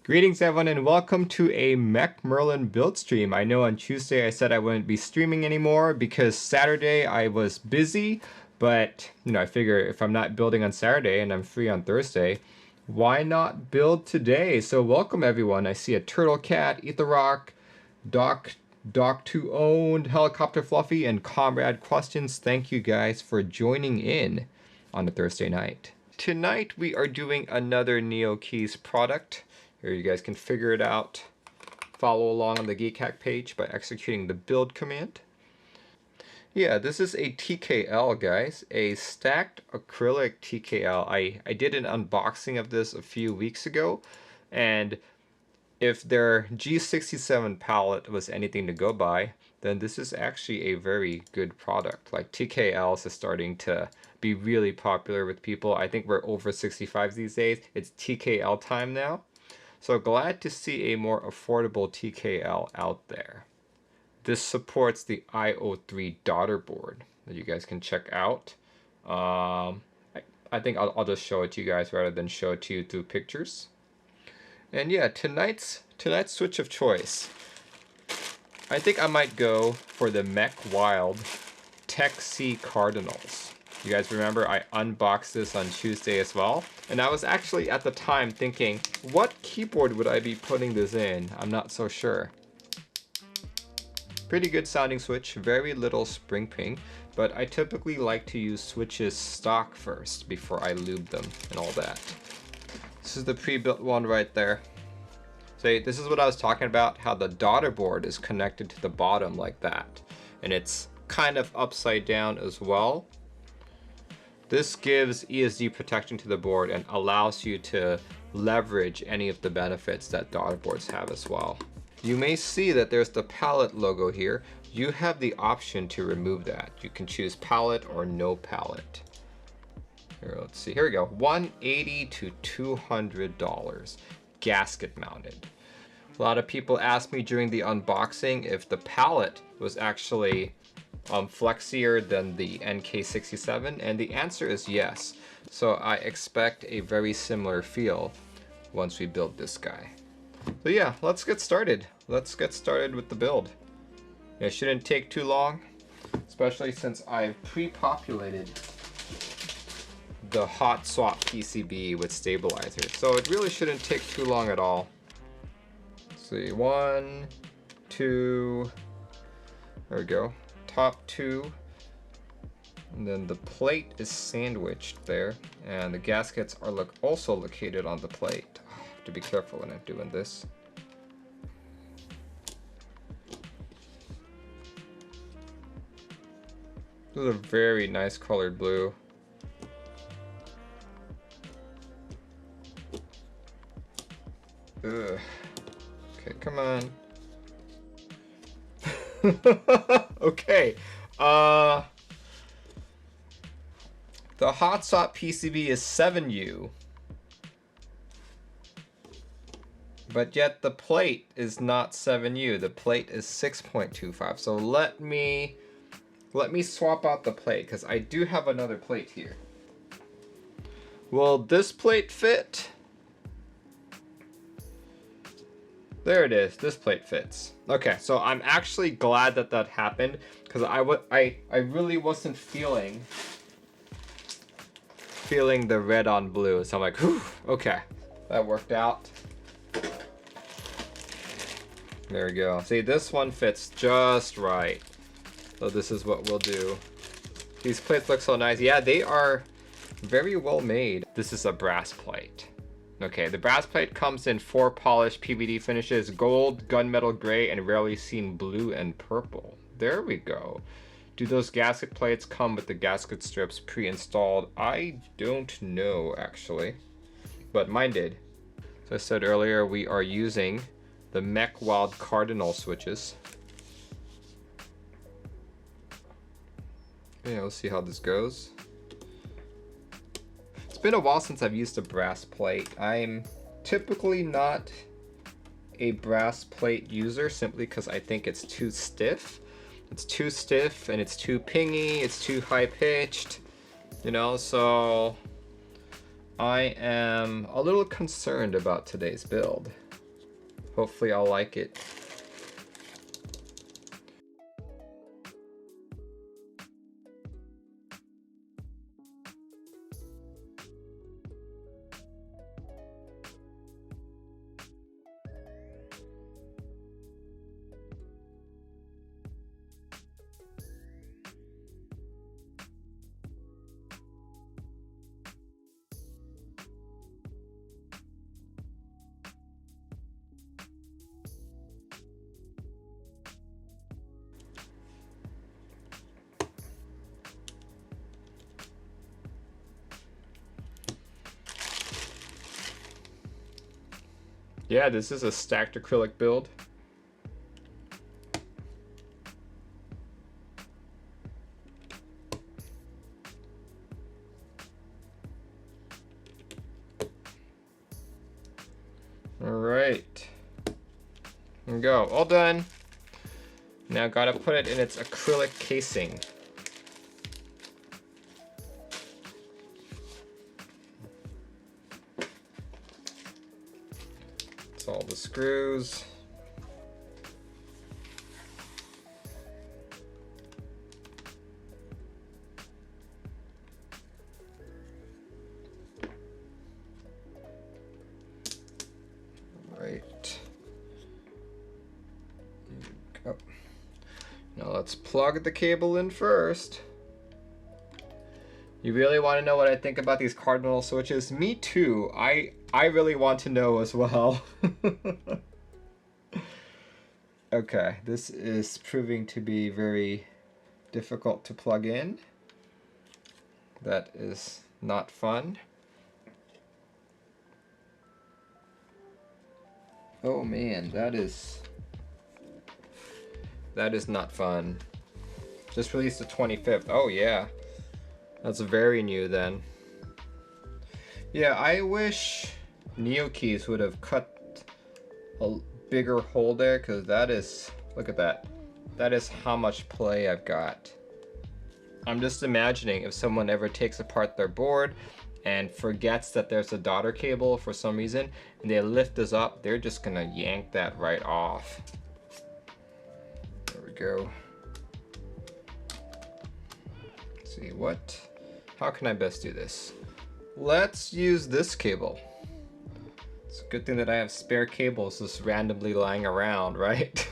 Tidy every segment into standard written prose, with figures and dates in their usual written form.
Greetings everyone and welcome to a Mech Merlin build stream. I know on Tuesday I said I wouldn't be streaming anymore because Saturday I was busy, but I figure if I'm not building on Saturday and I'm free on Thursday, why not build today? So welcome everyone. I see a Turtle Cat, Etherrock, Doc2 Owned, Helicopter Fluffy, and Comrade Questions. Thank you guys for joining in on a Thursday night. Tonight we are doing another Novelkeys product. Here you guys can figure it out. Follow along on the Keycap page by executing the build command. Yeah, this is a TKL, guys. A stacked acrylic TKL. I did an unboxing of this a few weeks ago, and if their G87 palette was anything to go by, then this is actually a very good product. Like TKLs is starting to be really popular with people. I think we're over 65 these days. It's TKL time now. So glad to see a more affordable TKL out there. This supports the IO3 Daughterboard that you guys can check out. I think I'll just show it to you guys rather than show it to you through pictures. And yeah, tonight's switch of choice. I think I might go for the Mech Wild Tecsee Cardinals. You guys remember I unboxed this on Tuesday as well, and I was actually at the time thinking, what keyboard would I be putting this in? I'm not so sure. Pretty good sounding switch, very little spring ping, but I typically like to use switches stock first before I lube them and all that. This is the pre-built one right there. So this is what I was talking about, how the daughterboard is connected to the bottom like that, and it's kind of upside down as well. This gives ESD protection to the board and allows you to leverage any of the benefits that daughterboards have as well. You may see that there's the palette logo here. You have the option to remove that. You can choose palette or no palette. Here, let's see. Here we go. $180 to $200. Gasket mounted. A lot of people asked me during the unboxing if the palette was actually flexier than the NK67, and the answer is yes. So I expect a very similar feel once we build this guy. So yeah, let's get started. Let's get started with the build. It shouldn't take too long, especially since I've pre-populated the Hotswap PCB with stabilizers. So it really shouldn't take too long at all. Let's see, 1, 2, there we go. Top 2, and then the plate is sandwiched there, and the gaskets are also located on the plate. I have to be careful when I'm doing this. This is a very nice colored blue. Ugh. Okay, come on. Okay, the Hotswap PCB is 7U, but yet the plate is not 7U. The plate is 6.25. So let me swap out the plate because I do have another plate here. Will this plate fit? There it is. This plate fits. Okay, so I'm actually glad that that happened because I really wasn't feeling the red on blue. So I'm like, whew, okay, that worked out. There we go. See, this one fits just right. So this is what we'll do. These plates look so nice. Yeah, they are very well made. This is a brass plate. Okay, the brass plate comes in 4 polished PVD finishes: gold, gunmetal gray, and rarely seen blue and purple. There we go. Do those gasket plates come with the gasket strips pre-installed? I don't know, actually, but mine did. As I said earlier, we are using the Mech Wild Cardinal switches. Yeah, we'll see how this goes. It's been a while since I've used a brass plate. I'm typically not a brass plate user simply because I think it's too stiff. It's too stiff and it's too pingy, it's too high pitched, so I am a little concerned about today's build. Hopefully I'll like it. Yeah, this is a stacked acrylic build. All right, there we go, all done. Now gotta put it in its acrylic casing. It's all the screws. Right. There we go. Now let's plug the cable in first. You really want to know what I think about these Cardinal switches? Me too. I really want to know as well. Okay, this is proving to be very difficult to plug in. That is not fun. Oh man, that is not fun. Just released the 25th. Oh yeah. That's very new then. Yeah, I wish Novelkeys would have cut a bigger hole there, because that is, look at that. That is how much play I've got. I'm just imagining if someone ever takes apart their board and forgets that there's a daughter cable for some reason, and they lift this up, they're just gonna yank that right off. There we go. Let's see, how can I best do this? Let's use this cable. It's a good thing that I have spare cables just randomly lying around, right?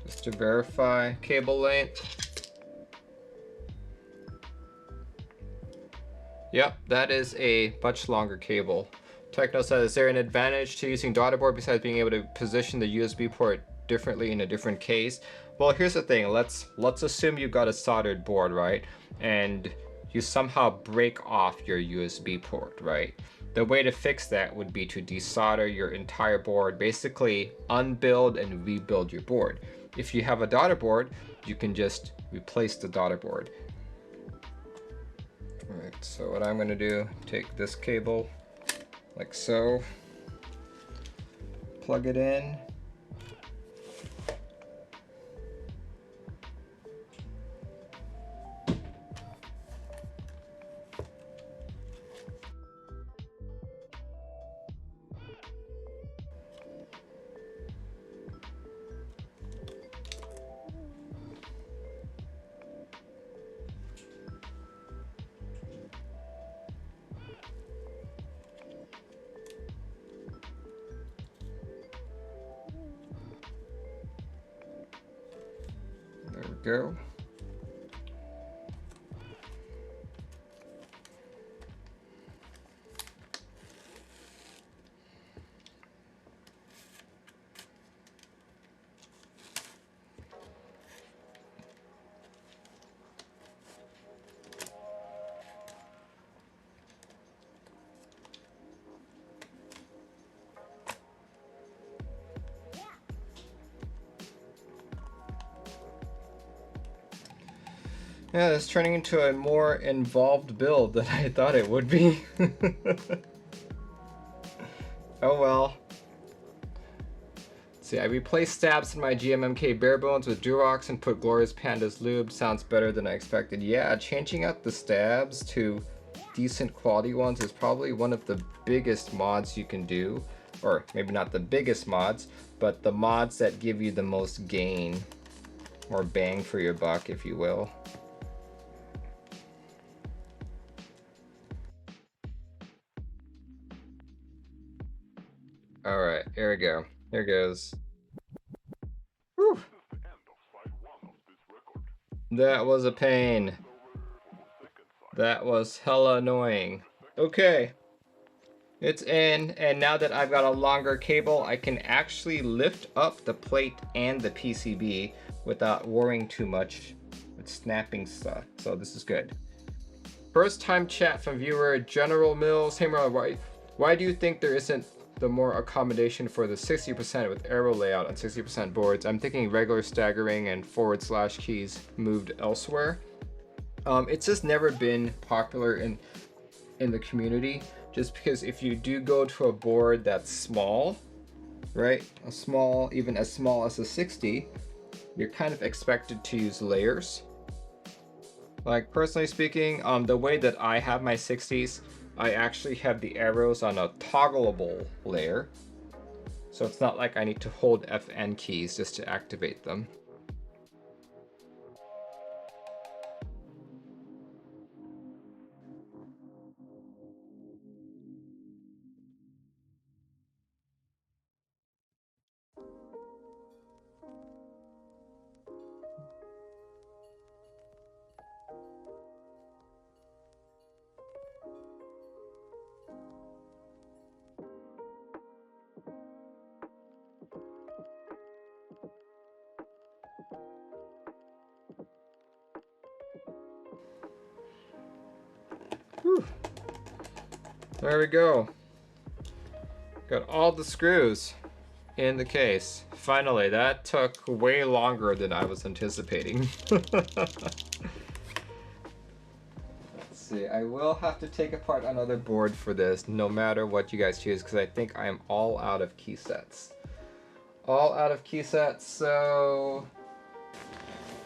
Just to verify cable length. Yep, that is a much longer cable. Techno says, is there an advantage to using Daughterboard besides being able to position the USB port differently in a different case? Well, here's the thing. Let's assume you've got a soldered board, right? And you somehow break off your USB port, right? The way to fix that would be to desolder your entire board, basically unbuild and rebuild your board. If you have a daughter board, you can just replace the daughter board. All right, so what I'm gonna do, take this cable like so, plug it in. There we go. Yeah, it's turning into a more involved build than I thought it would be. Oh well. Let's see, I replaced stabs in my GMMK bare bones with Durox and put Glorious Panda's lube. Sounds better than I expected. Yeah, changing out the stabs to decent quality ones is probably one of the biggest mods you can do, or maybe not the biggest mods, but the mods that give you the most gain or bang for your buck, if you will. All right, here we go. Here goes. Whew. That was a pain. That was hella annoying. Okay. It's in, and now that I've got a longer cable, I can actually lift up the plate and the PCB without worrying too much with snapping stuff. So this is good. First time chat from viewer General Mills. Hey Marlon, why do you think there isn't the more accommodation for the 60% with arrow layout on 60% boards? I'm thinking regular staggering and / keys moved elsewhere. It's just never been popular in the community, just because if you do go to a board that's small, right, even as small as a 60, you're kind of expected to use layers. Like personally speaking, the way that I have my 60s, I actually have the arrows on a toggleable layer, so it's not like I need to hold FN keys just to activate them. Whew. There we go. Got all the screws in the case. Finally, that took way longer than I was anticipating. Let's see, I will have to take apart another board for this, no matter what you guys choose, because I think I am all out of key sets. All out of key sets, so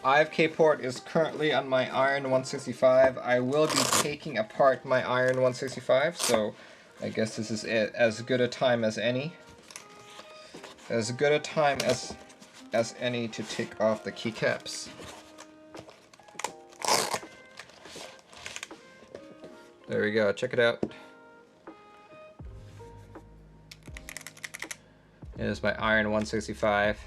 IFK port is currently on my Iron 165. I will be taking apart my Iron 165, so I guess this is as good a time as any. As good a time as any to take off the keycaps. There we go, check it out. Here's my Iron 165.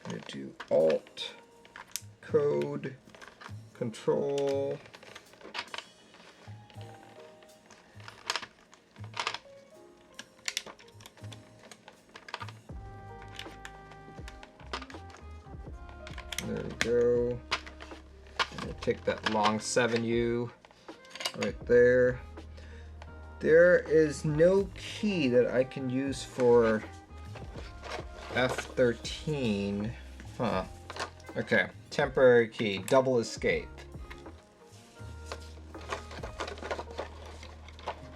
I'm gonna do Alt, Code, Control. There we go. I'm gonna take that long 7U right there. There is no key that I can use for F13. Huh. Okay. Temporary key. Double escape.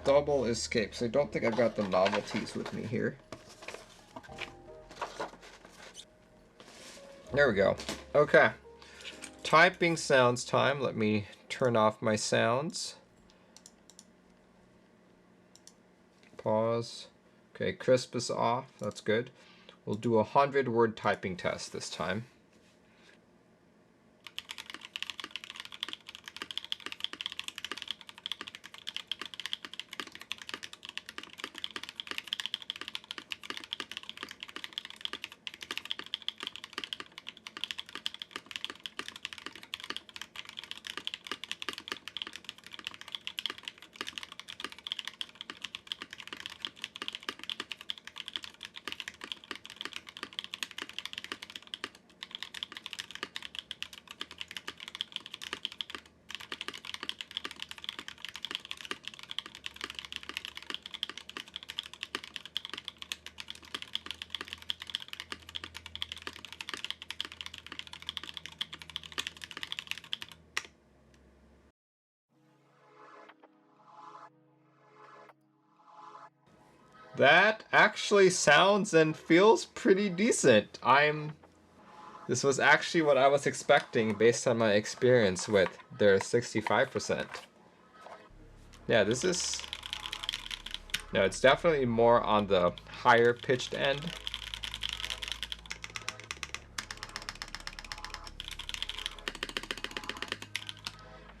Double escape. So I don't think I've got the novelties with me here. There we go. Okay. Typing sounds time. Let me turn off my sounds. Pause. Okay, crisp is off. That's good. We'll do a 100-word typing test this time. That actually sounds and feels pretty decent. This was actually what I was expecting based on my experience with their 65%. Yeah, this is... No, it's definitely more on the higher pitched end.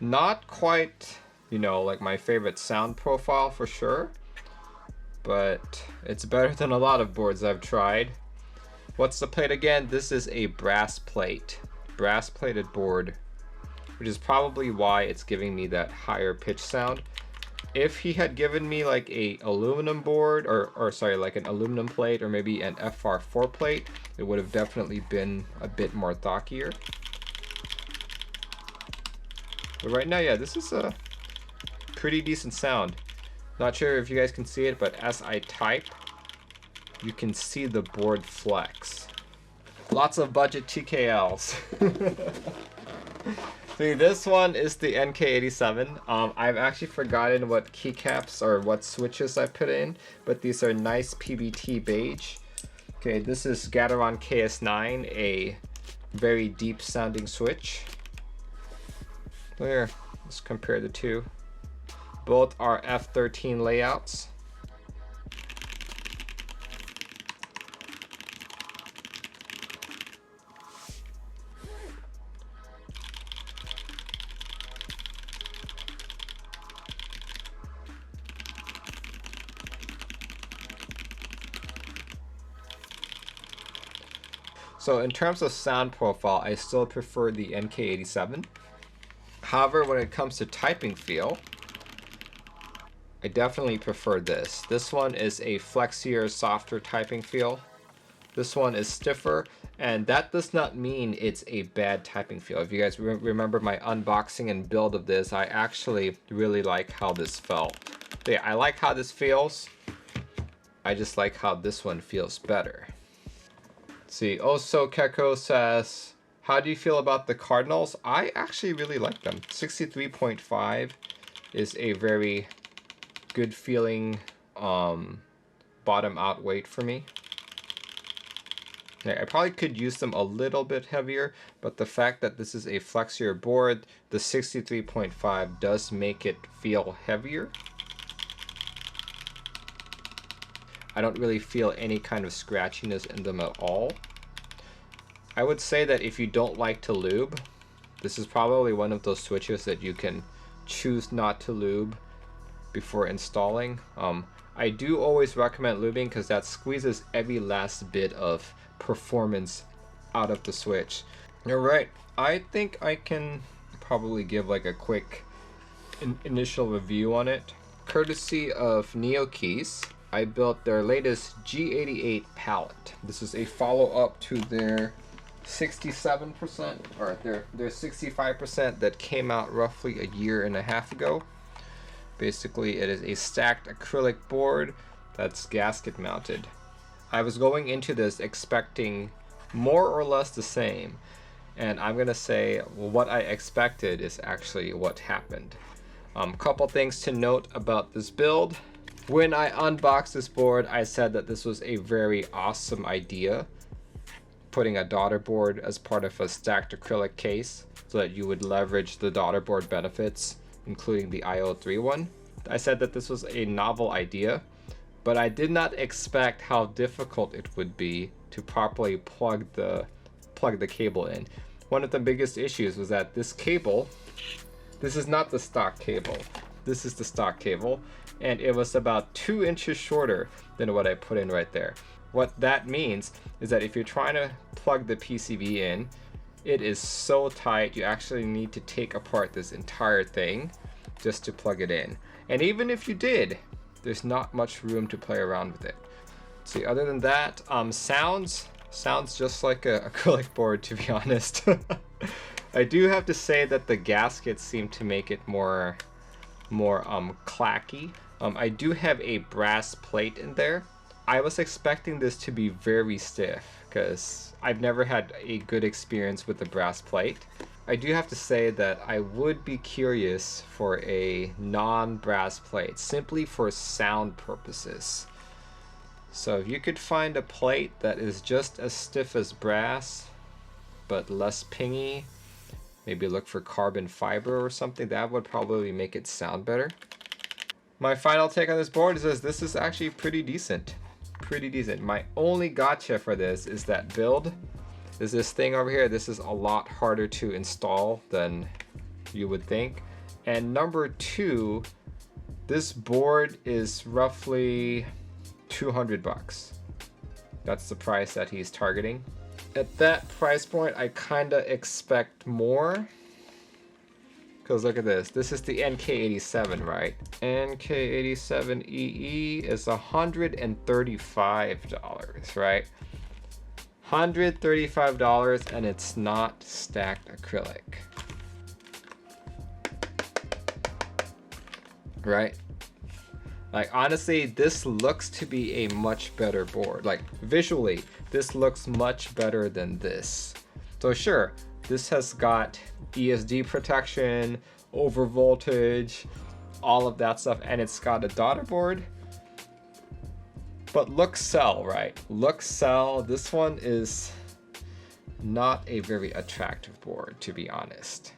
Not quite, you know, like my favorite sound profile for sure, but it's better than a lot of boards I've tried. What's the plate again? This is a brass plate, brass plated board, which is probably why it's giving me that higher pitch sound. If he had given me like a aluminum board, or sorry, like an aluminum plate, or maybe an FR4 plate, it would have definitely been a bit more thockier. But right now, yeah, this is a pretty decent sound. Not sure if you guys can see it, but as I type, you can see the board flex. Lots of budget TKLs. See, this one is the NK87. I've actually forgotten what keycaps or what switches I put in, but these are nice PBT beige. Okay, this is Gateron KS9, a very deep sounding switch. There, let's compare the two. Both are F13 layouts. So in terms of sound profile, I still prefer the NK87. However, when it comes to typing feel, I definitely prefer this. This one is a flexier, softer typing feel. This one is stiffer, and that does not mean it's a bad typing feel. If you guys remember my unboxing and build of this, I actually really like how this felt. But yeah, I like how this feels. I just like how this one feels better. Let's see, Also Keko says, how do you feel about the Cardinals? I actually really like them. 63.5 is a very good feeling bottom out weight for me. Yeah, I probably could use them a little bit heavier, but the fact that this is a flexier board, the 63.5 does make it feel heavier. I don't really feel any kind of scratchiness in them at all. I would say that if you don't like to lube, this is probably one of those switches that you can choose not to lube before installing. I do always recommend lubing because that squeezes every last bit of performance out of the switch. Alright, I think I can probably give like a quick initial review on it. Courtesy of Novelkeys, I built their latest G88 palette. This is a follow-up to their 67% or their 65% that came out roughly a year and a half ago. Basically, it is a stacked acrylic board that's gasket mounted. I was going into this expecting more or less the same, and I'm gonna say what I expected is actually what happened. Couple things to note about this build. When I unboxed this board, I said that this was a very awesome idea, putting a daughterboard as part of a stacked acrylic case so that you would leverage the daughterboard benefits, including the IO3 one. I said that this was a novel idea, but I did not expect how difficult it would be to properly plug the cable in. One of the biggest issues was that this cable, this is not the stock cable. This is the stock cable, and it was about 2 inches shorter than what I put in right there. What that means is that if you're trying to plug the PCB in, it is so tight you actually need to take apart this entire thing just to plug it in. And even if you did, there's not much room to play around with it. See, other than that, sounds just like a acrylic board, to be honest. I do have to say that the gaskets seem to make it more clacky. I do have a brass plate in there. I was expecting this to be very stiff because I've never had a good experience with the brass plate. I do have to say that I would be curious for a non-brass plate, simply for sound purposes. So if you could find a plate that is just as stiff as brass, but less pingy, maybe look for carbon fiber or something, that would probably make it sound better. My final take on this board is this is actually pretty decent. Pretty decent. My only gotcha for this is that build is this thing over here. This is a lot harder to install than you would think. And number two, this board is roughly 200 bucks. That's the price that he's targeting. At that price point, I kinda expect more. Because look at this. This is the NK87, right? NK87EE is $135, right? $135, and it's not stacked acrylic. Right? Like, honestly, this looks to be a much better board. Like, visually, this looks much better than this. So sure, this has got ESD protection, over voltage, all of that stuff, and it's got a daughterboard. But looks sell, right? Looks sell. This one is not a very attractive board, to be honest.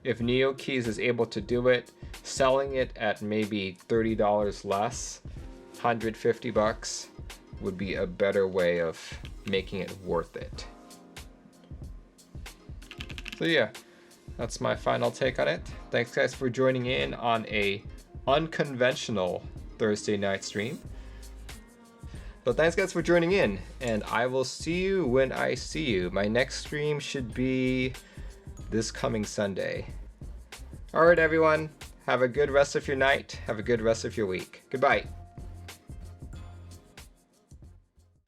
If Novelkeys is able to do it, selling it at maybe $30 less, 150 bucks, would be a better way of making it worth it. So yeah, that's my final take on it. Thanks guys for joining in on a unconventional Thursday night stream. But thanks guys for joining in, and I will see you when I see you. My next stream should be this coming Sunday. Alright everyone, have a good rest of your night, have a good rest of your week. Goodbye.